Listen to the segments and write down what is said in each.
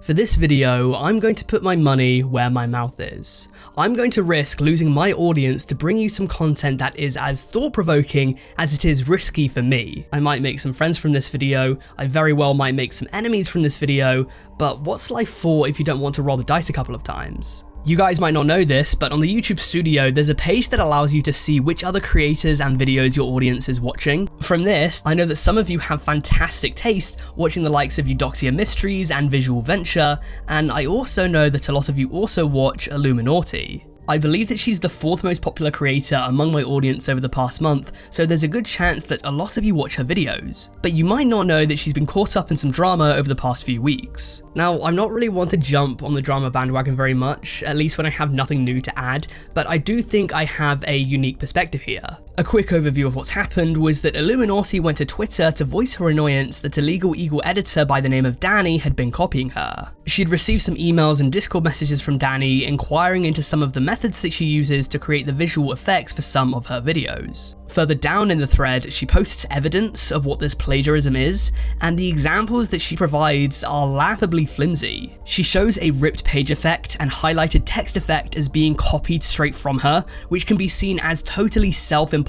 For this video, I'm going to put my money where my mouth is. I'm going to risk losing my audience to bring you some content that is as thought-provoking as it is risky for me. I might make some friends from this video, I very well might make some enemies from this video, but what's life for if you don't want to roll the dice a couple of times? You guys might not know this, but on the YouTube Studio, there's a page that allows you to see which other creators and videos your audience is watching. From this, I know that some of you have fantastic taste watching the likes of Eudoxia Mysteries and Visual Venture, and I also know that a lot of you also watch Illuminaughti. I believe that she's the 4th most popular creator among my audience over the past month, so there's a good chance that a lot of you watch her videos. But you might not know that she's been caught up in some drama over the past few weeks. Now, I'm not really one to jump on the drama bandwagon very much, at least when I have nothing new to add, but I do think I have a unique perspective here. A quick overview of what's happened was that Illuminaughti went to Twitter to voice her annoyance that a Legal Eagle editor by the name of Danny had been copying her. She'd received some emails and Discord messages from Danny inquiring into some of the methods that she uses to create the visual effects for some of her videos. Further down in the thread, she posts evidence of what this plagiarism is, and the examples that she provides are laughably flimsy. She shows a ripped page effect and highlighted text effect as being copied straight from her, which can be seen as totally self-important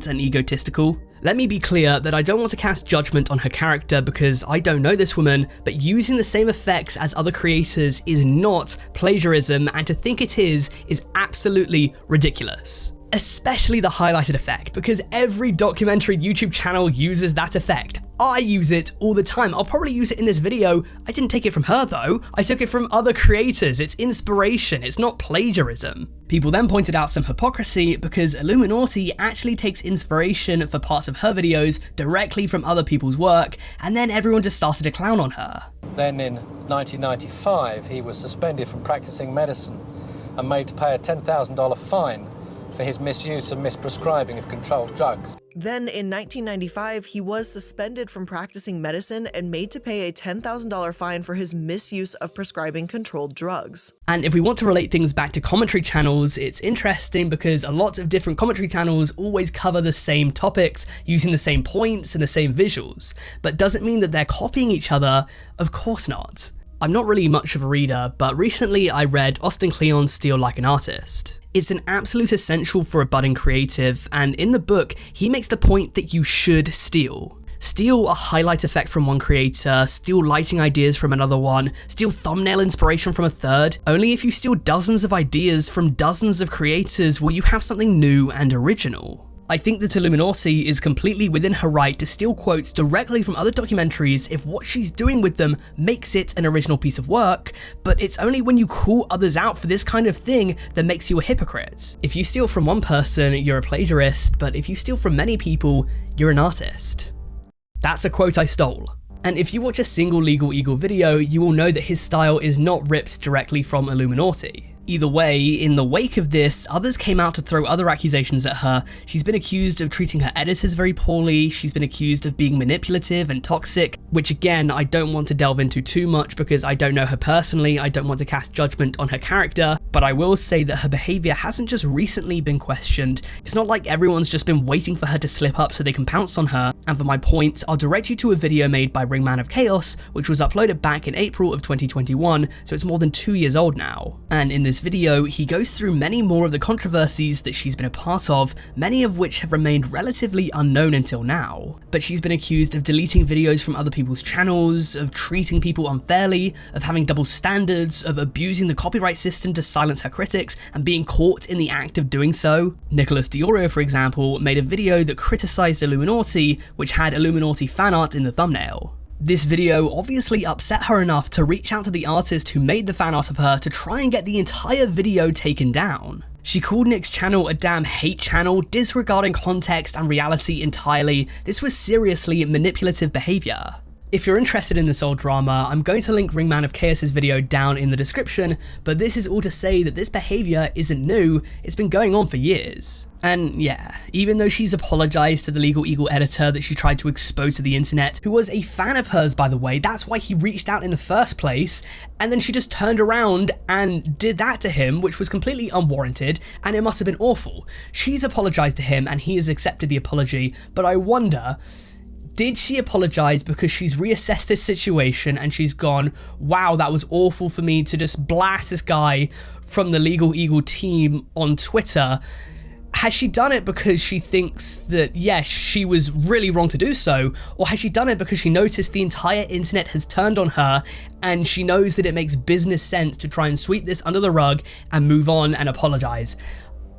and egotistical. Let me be clear that I don't want to cast judgment on her character because I don't know this woman, but using the same effects as other creators is not plagiarism, and to think it is absolutely ridiculous. Especially the highlighted effect, because every documentary YouTube channel uses that effect. I use it all the time. I'll probably use it in this video. I didn't take it from her though. I took it from other creators. It's inspiration. It's not plagiarism. People then pointed out some hypocrisy because Illuminaughti actually takes inspiration for parts of her videos directly from other people's work, and then everyone just started to clown on her. Then in 1995, he was suspended from practicing medicine and made to pay a $10,000 fine for his misuse and misprescribing of controlled drugs. Then in 1995, he was suspended from practicing medicine and made to pay a $10,000 fine for his misuse of prescribing controlled drugs. And if we want to relate things back to commentary channels, it's interesting because a lot of different commentary channels always cover the same topics, using the same points and the same visuals. But does it mean that they're copying each other? Of course not. I'm not really much of a reader, but recently I read Austin Kleon's Steal Like an Artist. It's an absolute essential for a budding creative, and in the book, he makes the point that you should steal. Steal a highlight effect from one creator, steal lighting ideas from another one, steal thumbnail inspiration from a third. Only if you steal dozens of ideas from dozens of creators will you have something new and original. I think that Illuminaughti is completely within her right to steal quotes directly from other documentaries if what she's doing with them makes it an original piece of work, but it's only when you call others out for this kind of thing that makes you a hypocrite. If you steal from one person, you're a plagiarist, but if you steal from many people, you're an artist. That's a quote I stole. And if you watch a single Legal Eagle video, you will know that his style is not ripped directly from Illuminaughti. Either way, in the wake of this, others came out to throw other accusations at her. She's been accused of treating her editors very poorly, she's been accused of being manipulative and toxic, which again, I don't want to delve into too much because I don't know her personally, I don't want to cast judgment on her character, but I will say that her behaviour hasn't just recently been questioned. It's not like everyone's just been waiting for her to slip up so they can pounce on her, and for my point, I'll direct you to a video made by Ringman of Chaos, which was uploaded back in April of 2021, so it's more than 2 years old now. And in this video, he goes through many more of the controversies that she's been a part of, many of which have remained relatively unknown until now. But she's been accused of deleting videos from other people's channels, of treating people unfairly, of having double standards, of abusing the copyright system to silence her critics, and being caught in the act of doing so. Nicholas Diorio, for example, made a video that criticised Illuminaughti, which had Illuminaughti fan art in the thumbnail. This video obviously upset her enough to reach out to the artist who made the fan art of her to try and get the entire video taken down. She called Nick's channel a damn hate channel, disregarding context and reality entirely. This was seriously manipulative behaviour. If you're interested in this old drama, I'm going to link Ringman of Chaos' video down in the description, but this is all to say that this behaviour isn't new, it's been going on for years. And yeah, even though she's apologised to the Legal Eagle editor that she tried to expose to the internet, who was a fan of hers by the way, that's why he reached out in the first place, and then she just turned around and did that to him, which was completely unwarranted, and it must have been awful. She's apologised to him and he has accepted the apology, but I wonder, Did she apologize because she's reassessed this situation and she's gone, wow, that was awful for me to just blast this guy from the Legal Eagle team on Twitter? Has she done it because she thinks that, yes, she was really wrong to do so? Or has she done it because she noticed the entire internet has turned on her and she knows that it makes business sense to try and sweep this under the rug and move on and apologize?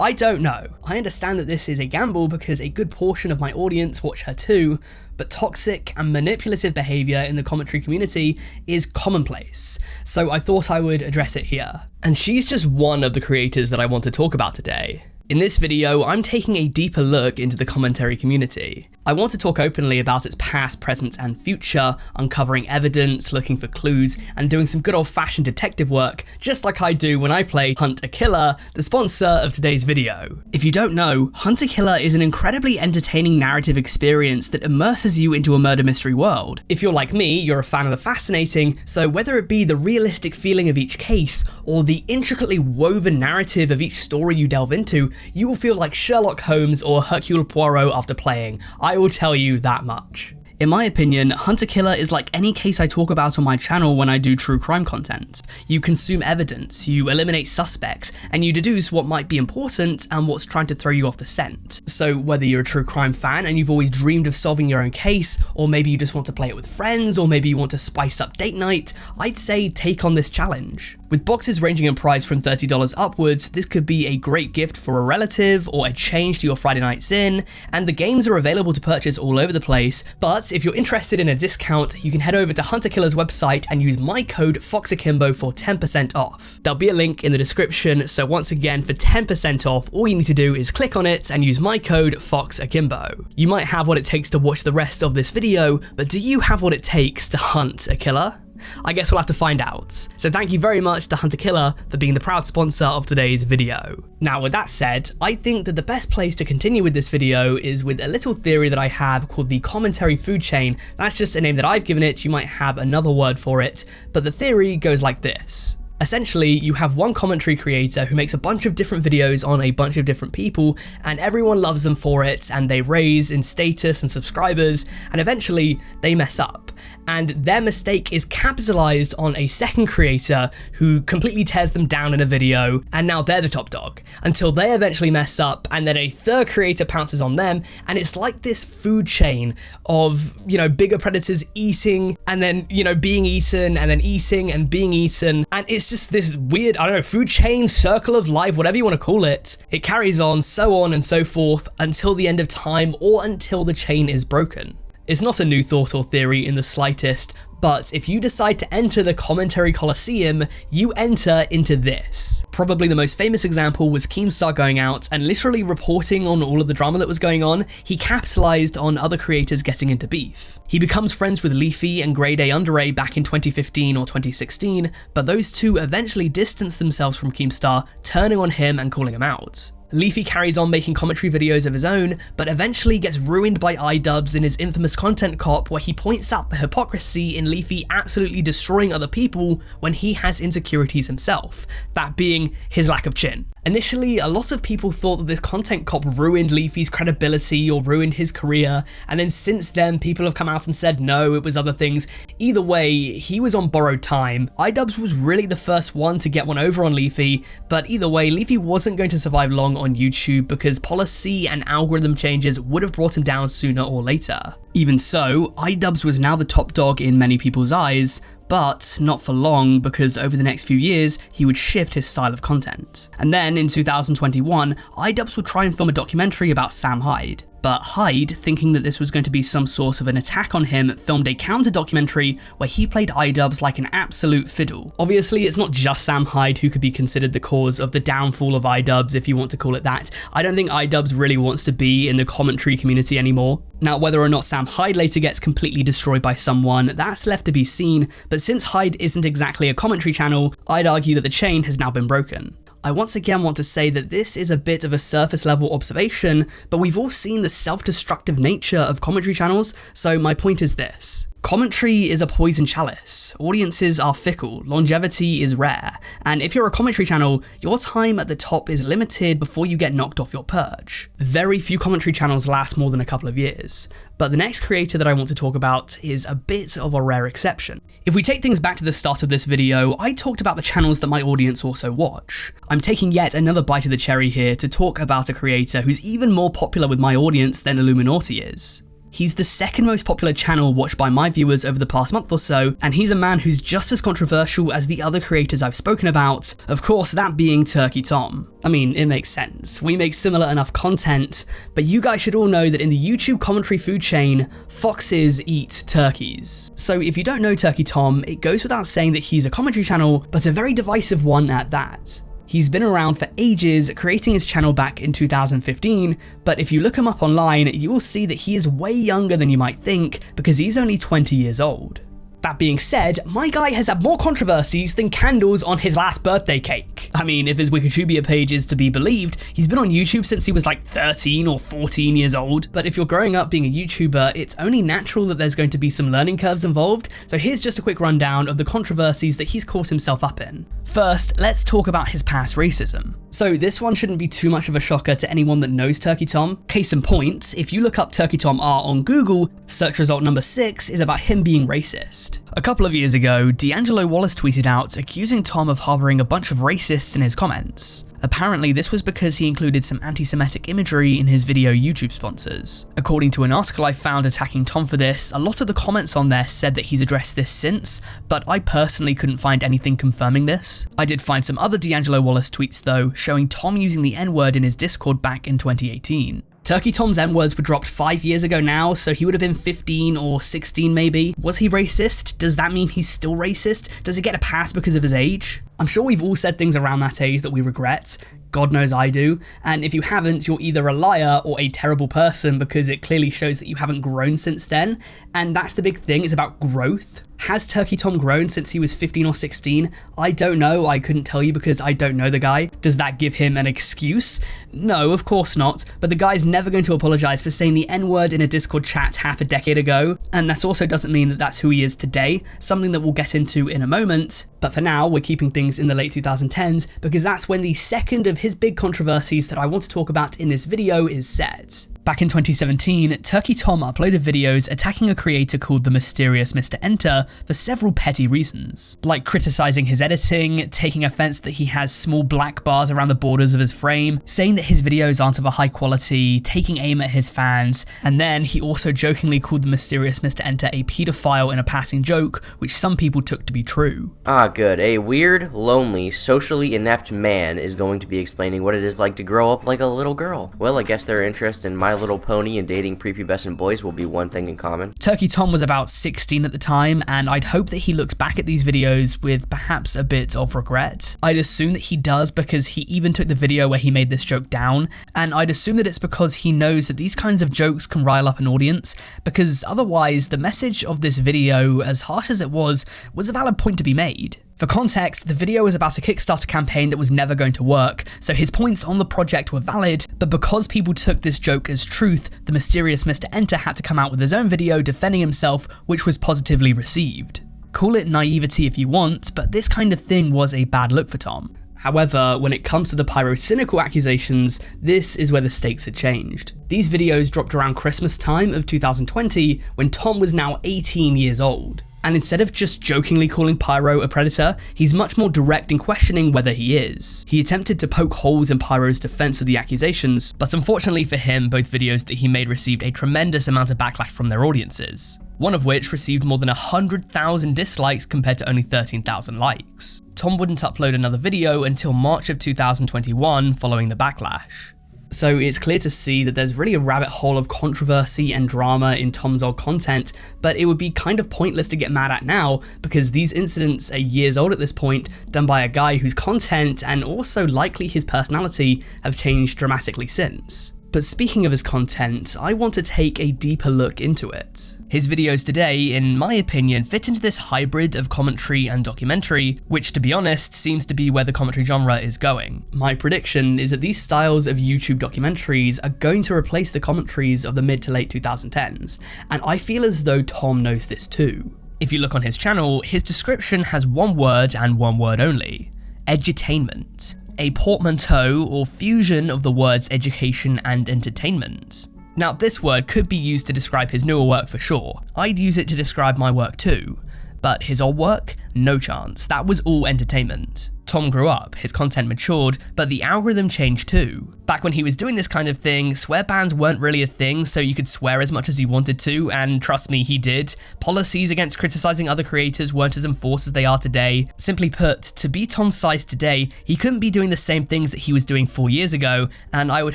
I don't know. I understand that this is a gamble because a good portion of my audience watch her too, but toxic and manipulative behavior in the commentary community is commonplace, so I thought I would address it here. And she's just one of the creators that I want to talk about today. In this video, I'm taking a deeper look into the commentary community. I want to talk openly about its past, present, and future, uncovering evidence, looking for clues, and doing some good old-fashioned detective work, just like I do when I play Hunt a Killer, the sponsor of today's video. If you don't know, Hunt a Killer is an incredibly entertaining narrative experience that immerses you into a murder mystery world. If you're like me, you're a fan of the fascinating, so whether it be the realistic feeling of each case, or the intricately woven narrative of each story you delve into, you will feel like Sherlock Holmes or Hercule Poirot after playing. I will tell you that much. In my opinion, Hunt a Killer is like any case I talk about on my channel when I do true crime content. You consume evidence, you eliminate suspects, and you deduce what might be important and what's trying to throw you off the scent. So whether you're a true crime fan and you've always dreamed of solving your own case, or maybe you just want to play it with friends, or maybe you want to spice up date night, I'd say take on this challenge. With boxes ranging in price from $30 upwards, this could be a great gift for a relative or a change to your Friday nights in, and the games are available to purchase all over the place, but if you're interested in a discount, you can head over to Hunt a Killer's website and use my code FoxAkimbo for 10% off. There'll be a link in the description, so once again, for 10% off, all you need to do is click on it and use my code FoxAkimbo. You might have what it takes to watch the rest of this video, but do you have what it takes to hunt a killer? I guess we'll have to find out. So thank you very much to Hunt a Killer for being the proud sponsor of today's video. Now with that said, I think that the best place to continue with this video is with a little theory that I have called the commentary food chain. That's just a name that I've given it, you might have another word for it, but the theory goes like this. Essentially, you have one commentary creator who makes a bunch of different videos on a bunch of different people, and everyone loves them for it, and they raise in status and subscribers, and eventually they mess up. And their mistake is capitalized on a second creator who completely tears them down in a video, and now they're the top dog, until they eventually mess up, and then a third creator pounces on them, and it's like this food chain of, bigger predators eating, and then, being eaten, and then eating and being eaten, and it's just this weird, food chain, circle of life, whatever you want to call it. It carries on, so on and so forth, until the end of time, or until the chain is broken. It's not a new thought or theory in the slightest, but if you decide to enter the commentary coliseum, you enter into this. Probably the most famous example was Keemstar going out and literally reporting on all of the drama that was going on. He capitalized on other creators getting into beef. He becomes friends with Leafy and Grade A Under A back in 2015 or 2016, but those two eventually distanced themselves from Keemstar, turning on him and calling him out. Leafy carries on making commentary videos of his own, but eventually gets ruined by iDubbbz in his infamous content cop where he points out the hypocrisy in Leafy absolutely destroying other people when he has insecurities himself, that being his lack of chin. Initially, a lot of people thought that this content cop ruined Leafy's credibility or ruined his career, and then since then people have come out and said no, it was other things. Either way, he was on borrowed time. iDubbbz was really the first one to get one over on Leafy, but either way, Leafy wasn't going to survive long on YouTube because policy and algorithm changes would have brought him down sooner or later. Even so, iDubbbz was now the top dog in many people's eyes, but not for long because over the next few years, he would shift his style of content. And then in 2021, iDubbbz would try and film a documentary about Sam Hyde. But Hyde, thinking that this was going to be some sort of an attack on him, filmed a counter-documentary where he played iDubbbz like an absolute fiddle. Obviously, it's not just Sam Hyde who could be considered the cause of the downfall of iDubbbz, if you want to call it that. I don't think iDubbbz really wants to be in the commentary community anymore. Now, whether or not Sam Hyde later gets completely destroyed by someone, that's left to be seen, but since Hyde isn't exactly a commentary channel, I'd argue that the chain has now been broken. I once again want to say that this is a bit of a surface level observation, but we've all seen the self-destructive nature of commentary channels, so my point is this. Commentary is a poison chalice. Audiences are fickle, longevity is rare, and if you're a commentary channel, your time at the top is limited before you get knocked off your perch. Very few commentary channels last more than a couple of years, but the next creator that I want to talk about is a bit of a rare exception. If we take things back to the start of this video, I talked about the channels that my audience also watch. I'm taking yet another bite of the cherry here to talk about a creator who's even more popular with my audience than Illuminaughti is. He's the second most popular channel watched by my viewers over the past month or so, and he's a man who's just as controversial as the other creators I've spoken about, of course that being Turkey Tom. I mean, it makes sense. We make similar enough content, but you guys should all know that in the YouTube commentary food chain, foxes eat turkeys. So if you don't know Turkey Tom, it goes without saying that he's a commentary channel, but a very divisive one at that. He's been around for ages, creating his channel back in 2015, but if you look him up online, you will see that he is way younger than you might think, because he's only 20 years old. That being said, my guy has had more controversies than candles on his last birthday cake. I mean, if his Wikipedia page is to be believed, he's been on YouTube since he was like 13 or 14 years old. But if you're growing up being a YouTuber, it's only natural that there's going to be some learning curves involved. So here's just a quick rundown of the controversies that he's caught himself up in. First, let's talk about his past racism. So this one shouldn't be too much of a shocker to anyone that knows Turkey Tom. Case in point, if you look up Turkey Tom R on Google, search result number 6 is about him being racist. A couple of years ago, D'Angelo Wallace tweeted out accusing Tom of harboring a bunch of racists in his comments. Apparently, this was because he included some anti-Semitic imagery in his video YouTube sponsors. According to an article I found attacking Tom for this, a lot of the comments on there said that he's addressed this since, but I personally couldn't find anything confirming this. I did find some other D'Angelo Wallace tweets though, showing Tom using the N-word in his Discord back in 2018. Turkey Tom's N-words were dropped 5 years ago now, so he would have been 15 or 16 maybe. Was he racist? Does that mean he's still racist? Does he get a pass because of his age? I'm sure we've all said things around that age that we regret. God knows I do. And if you haven't, you're either a liar or a terrible person, because it clearly shows that you haven't grown since then. And that's the big thing, it's about growth. Has Turkey Tom grown since he was 15 or 16? I don't know, I couldn't tell you because I don't know the guy. Does that give him an excuse? No, of course not, but the guy's never going to apologize for saying the N-word in a Discord chat half a decade ago, and that also doesn't mean that that's who he is today, something that we'll get into in a moment. But for now, we're keeping things in the late 2010s, because that's when the second of his big controversies that I want to talk about in this video is set. Back in 2017, Turkey Tom uploaded videos attacking a creator called the mysterious Mr. Enter for several petty reasons, like criticizing his editing, taking offense that he has small black bars around the borders of his frame, saying that his videos aren't of a high quality, taking aim at his fans, and then he also jokingly called the mysterious Mr. Enter a pedophile in a passing joke, which some people took to be true. Ah, good. A weird, lonely, socially inept man is going to be explaining what it is like to grow up like a little girl. Well, I guess their interest in My Little Pony and dating prepubescent boys will be one thing in common. Turkey Tom was about 16 at the time, and I'd hope that he looks back at these videos with perhaps a bit of regret. I'd assume that he does, because he even took the video where he made this joke down, and I'd assume that it's because he knows that these kinds of jokes can rile up an audience, because otherwise the message of this video, as harsh as it was a valid point to be made. For context, the video was about a Kickstarter campaign that was never going to work, so his points on the project were valid, but because people took this joke as truth, the mysterious Mr. Enter had to come out with his own video defending himself, which was positively received. Call it naivety if you want, but this kind of thing was a bad look for Tom. However, when it comes to the pyrocynical accusations, this is where the stakes had changed. These videos dropped around Christmas time of 2020, when Tom was now 18 years old. And instead of just jokingly calling Pyro a predator, he's much more direct in questioning whether he is. He attempted to poke holes in Pyro's defense of the accusations, but unfortunately for him, both videos that he made received a tremendous amount of backlash from their audiences, one of which received more than 100,000 dislikes compared to only 13,000 likes. Tom wouldn't upload another video until March of 2021 following the backlash. So it's clear to see that there's really a rabbit hole of controversy and drama in Tom's old content, but it would be kind of pointless to get mad at now, because these incidents are years old at this point, done by a guy whose content and also likely his personality have changed dramatically since. But speaking of his content, I want to take a deeper look into it. His videos today, in my opinion, fit into this hybrid of commentary and documentary, which to be honest, seems to be where the commentary genre is going. My prediction is that these styles of YouTube documentaries are going to replace the commentaries of the mid to late 2010s, and I feel as though Tom knows this too. If you look on his channel, his description has one word and one word only: edutainment. A portmanteau or fusion of the words education and entertainment. Now, this word could be used to describe his newer work for sure. I'd use it to describe my work too. But his old work? No chance. That was all entertainment. Tom grew up, his content matured, but the algorithm changed too. Back when he was doing this kind of thing, swear bans weren't really a thing, so you could swear as much as you wanted to, and trust me, he did. Policies against criticizing other creators weren't as enforced as they are today. Simply put, to be Tom's size today, he couldn't be doing the same things that he was doing 4 years ago, and I would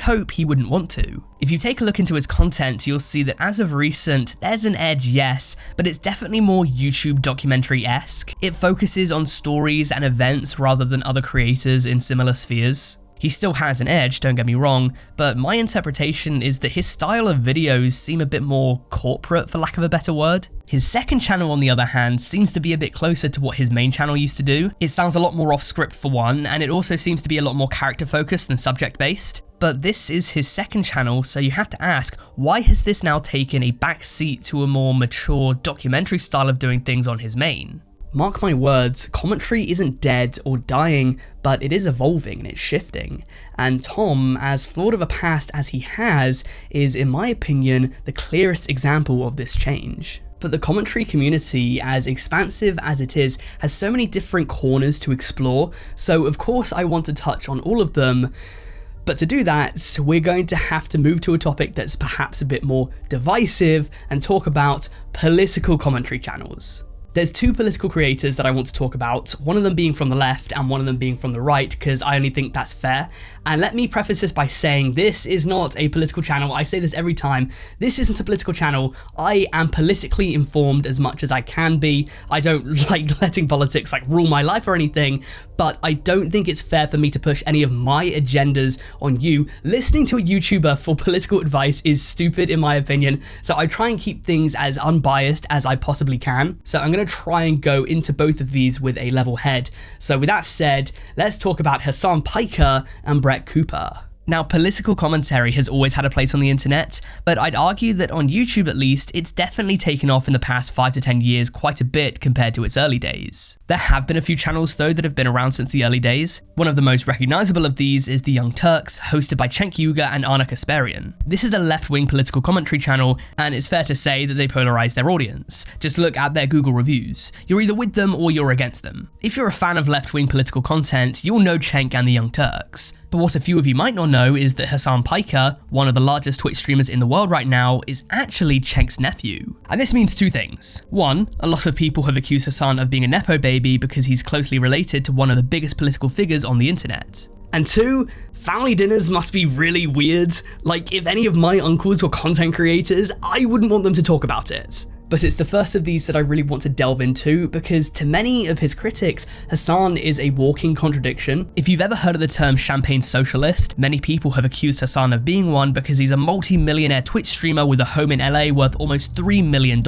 hope he wouldn't want to. If you take a look into his content, you'll see that as of recent, there's an edge, yes, but it's definitely more YouTube documentary-esque. It focuses on stories and events rather than other creators in similar spheres. He still has an edge, don't get me wrong, but my interpretation is that his style of videos seem a bit more corporate, for lack of a better word. His second channel, on the other hand, seems to be a bit closer to what his main channel used to do. It sounds a lot more off script for one, and it also seems to be a lot more character focused than subject based. But this is his second channel, so you have to ask, why has this now taken a backseat to a more mature documentary style of doing things on his main? Mark my words, commentary isn't dead or dying, but it is evolving and it's shifting. And Tom, as flawed of a past as he has, is, in my opinion, the clearest example of this change. But the commentary community, as expansive as it is, has so many different corners to explore, so of course I want to touch on all of them. But to do that, we're going to have to move to a topic that's perhaps a bit more divisive and talk about political commentary channels. There's two political creators that I want to talk about, one of them being from the left and one of them being from the right, because I only think that's fair. And let me preface this by saying this is not a political channel. I say this every time. This isn't a political channel. I am politically informed as much as I can be. I don't like letting politics rule my life or anything, but I don't think it's fair for me to push any of my agendas on you. Listening to a YouTuber for political advice is stupid in my opinion, so I try and keep things as unbiased as I possibly can. So I'm going to try and go into both of these with a level head. So with that said, let's talk about Hasan and Brett Cooper. Now, political commentary has always had a place on the internet, but I'd argue that on YouTube at least, it's definitely taken off in the past 5 to 10 years quite a bit compared to its early days. There have been a few channels though that have been around since the early days. One of the most recognizable of these is the Young Turks, hosted by Cenk Uygur and Arna Kasparian. This is a left-wing political commentary channel, and it's fair to say that they polarize their audience. Just look at their Google reviews. You're either with them or you're against them. If you're a fan of left-wing political content, you'll know Cenk and the Young Turks. But what a few of you might not know is that Hasan, one of the largest Twitch streamers in the world right now, is actually Cenk's nephew. And this means two things. One, a lot of people have accused Hasan of being a nepo baby because he's closely related to one of the biggest political figures on the internet. And two, family dinners must be really weird. Like, if any of my uncles were content creators, I wouldn't want them to talk about it. But it's the first of these that I really want to delve into because to many of his critics, Hasan is a walking contradiction. If you've ever heard of the term champagne socialist, many people have accused Hasan of being one because he's a multi-millionaire Twitch streamer with a home in LA worth almost $3 million.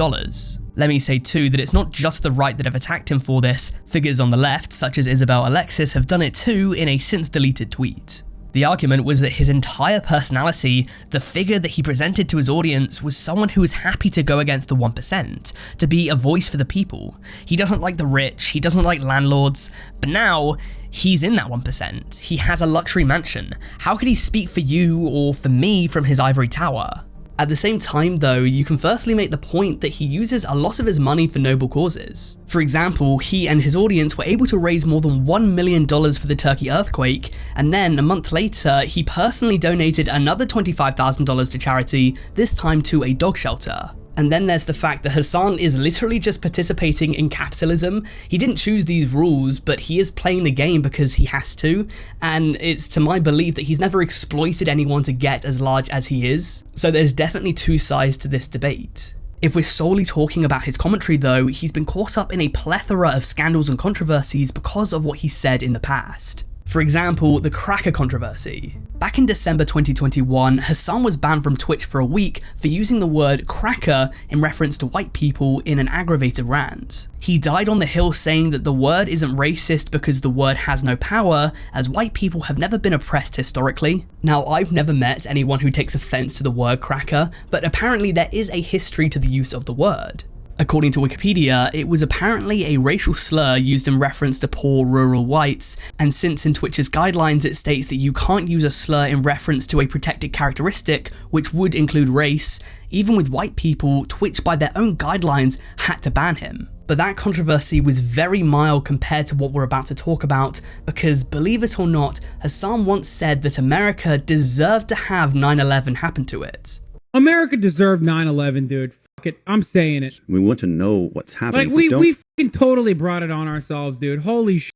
Let me say too that it's not just the right that have attacked him for this. Figures on the left, such as Isabel Alexis, have done it too in a since deleted tweet. The argument was that his entire personality, the figure that he presented to his audience, was someone who was happy to go against the 1%, to be a voice for the people. He doesn't like the rich, he doesn't like landlords, but now he's in that 1%. He has a luxury mansion. How could he speak for you or for me from his ivory tower? At the same time though, you can firstly make the point that he uses a lot of his money for noble causes. For example, he and his audience were able to raise more than $1 million for the Turkey earthquake, and then a month later, he personally donated another $25,000 to charity, this time to a dog shelter. And then there's the fact that Hasan is literally just participating in capitalism. He didn't choose these rules, but he is playing the game because he has to, and it's to my belief that he's never exploited anyone to get as large as he is. So there's definitely two sides to this debate. If we're solely talking about his commentary though, he's been caught up in a plethora of scandals and controversies because of what he said in the past. For example, the cracker controversy. Back in December 2021, Hasan was banned from Twitch for a week for using the word cracker in reference to white people in an aggravated rant. He died on the hill saying that the word isn't racist because the word has no power, as white people have never been oppressed historically. Now, I've never met anyone who takes offense to the word cracker, but apparently there is a history to the use of the word. According to Wikipedia, it was apparently a racial slur used in reference to poor rural whites, and since in Twitch's guidelines it states that you can't use a slur in reference to a protected characteristic, which would include race, even with white people, Twitch by their own guidelines had to ban him. But that controversy was very mild compared to what we're about to talk about, because believe it or not, Hasan once said that America deserved to have 9/11 happen to it. America deserved 9/11, dude. It. I'm saying it. We want to know what's happening. Like, we fucking totally brought it on ourselves, dude. Holy shit.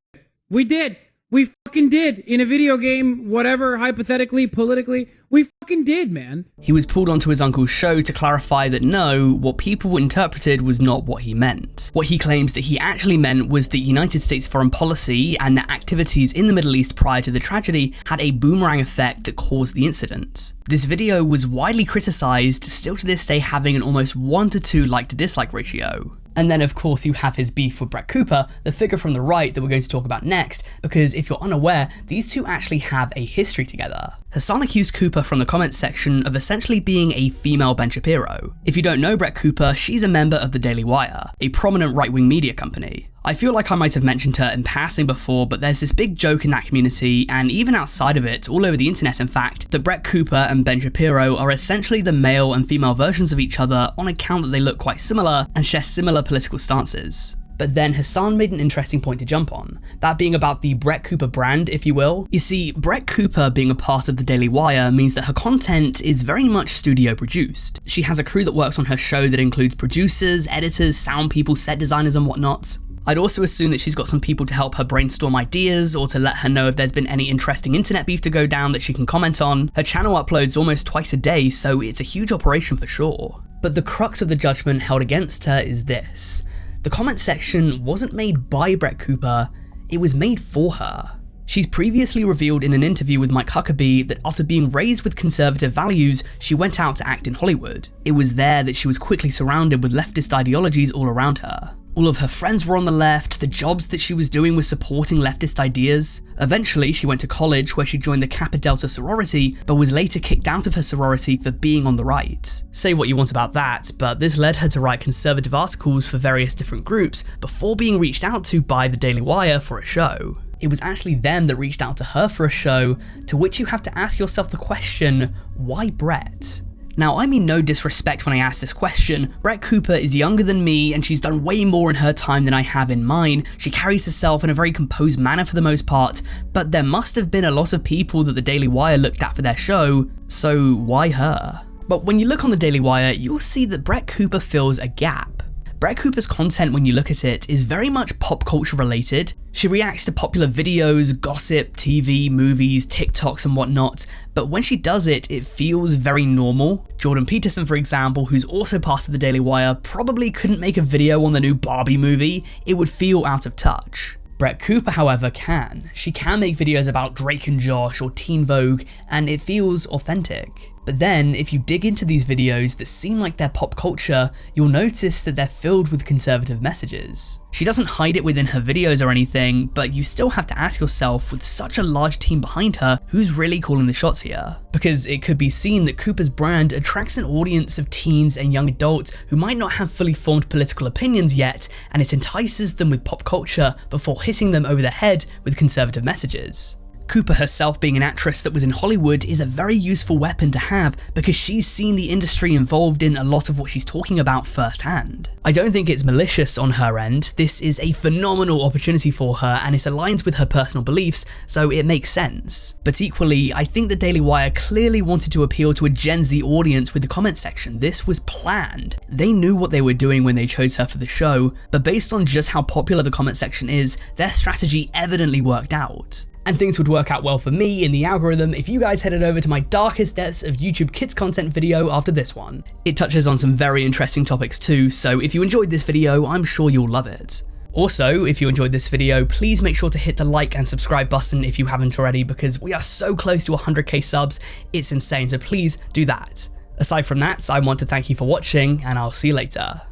We did. We fucking did. In a video game, whatever, hypothetically, politically, we fucking did, man. He was pulled onto his uncle's show to clarify that no, what people interpreted was not what he meant. What he claims that he actually meant was that United States foreign policy and the activities in the Middle East prior to the tragedy had a boomerang effect that caused the incident. This video was widely criticized, still to this day having an almost 1-to-2 like to dislike ratio. And then of course you have his beef with Brett Cooper, the figure from the right that we're going to talk about next, because if you're unaware, these two actually have a history together. Hasan accused Cooper from the comments section of essentially being a female Ben Shapiro. If you don't know Brett Cooper, she's a member of the Daily Wire, a prominent right-wing media company. I feel like I might have mentioned her in passing before, but there's this big joke in that community, and even outside of it, all over the internet in fact, that Brett Cooper and Ben Shapiro are essentially the male and female versions of each other on account that they look quite similar and share similar political stances. But then Hasan made an interesting point to jump on, that being about the Brett Cooper brand, if you will. You see, Brett Cooper being a part of the Daily Wire means that her content is very much studio produced. She has a crew that works on her show that includes producers, editors, sound people, set designers and whatnot. I'd also assume that she's got some people to help her brainstorm ideas or to let her know if there's been any interesting internet beef to go down that she can comment on. Her channel uploads almost twice a day, so it's a huge operation for sure. But the crux of the judgment held against her is this. The comment section wasn't made by Brett Cooper, it was made for her. She's previously revealed in an interview with Mike Huckabee that after being raised with conservative values, she went out to act in Hollywood. It was there that she was quickly surrounded with leftist ideologies all around her. All of her friends were on the left, the jobs that she was doing was supporting leftist ideas. Eventually, she went to college where she joined the Kappa Delta sorority, but was later kicked out of her sorority for being on the right. Say what you want about that, but this led her to write conservative articles for various different groups before being reached out to by the Daily Wire for a show. It was actually them that reached out to her for a show, to which you have to ask yourself the question, why Brett? Now, I mean no disrespect when I ask this question. Brett Cooper is younger than me and she's done way more in her time than I have in mine. She carries herself in a very composed manner for the most part, but there must have been a lot of people that the Daily Wire looked at for their show, so why her? But when you look on the Daily Wire, you'll see that Brett Cooper fills a gap. Brett Cooper's content, when you look at it, is very much pop culture related. She reacts to popular videos, gossip, TV, movies, TikToks and whatnot, but when she does it, it feels very normal. Jordan Peterson, for example, who's also part of the Daily Wire, probably couldn't make a video on the new Barbie movie. It would feel out of touch. Brett Cooper, however, can. She can make videos about Drake and Josh or Teen Vogue, and it feels authentic. But then, if you dig into these videos that seem like they're pop culture, you'll notice that they're filled with conservative messages. She doesn't hide it within her videos or anything, but you still have to ask yourself, with such a large team behind her, who's really calling the shots here? Because it could be seen that Cooper's brand attracts an audience of teens and young adults who might not have fully formed political opinions yet, and it entices them with pop culture before hitting them over the head with conservative messages. Cooper herself being an actress that was in Hollywood is a very useful weapon to have because she's seen the industry involved in a lot of what she's talking about firsthand. I don't think it's malicious on her end, this is a phenomenal opportunity for her and it aligns with her personal beliefs, so it makes sense. But equally, I think the Daily Wire clearly wanted to appeal to a Gen Z audience with the comment section. This was planned. They knew what they were doing when they chose her for the show, but based on just how popular the comment section is, their strategy evidently worked out. And things would work out well for me in the algorithm if you guys headed over to my Darkest Depths of YouTube Kids content video after this one. It touches on some very interesting topics too, so if you enjoyed this video, I'm sure you'll love it. Also, if you enjoyed this video, please make sure to hit the like and subscribe button if you haven't already, because we are so close to 100k subs, it's insane, so please do that. Aside from that, I want to thank you for watching, and I'll see you later.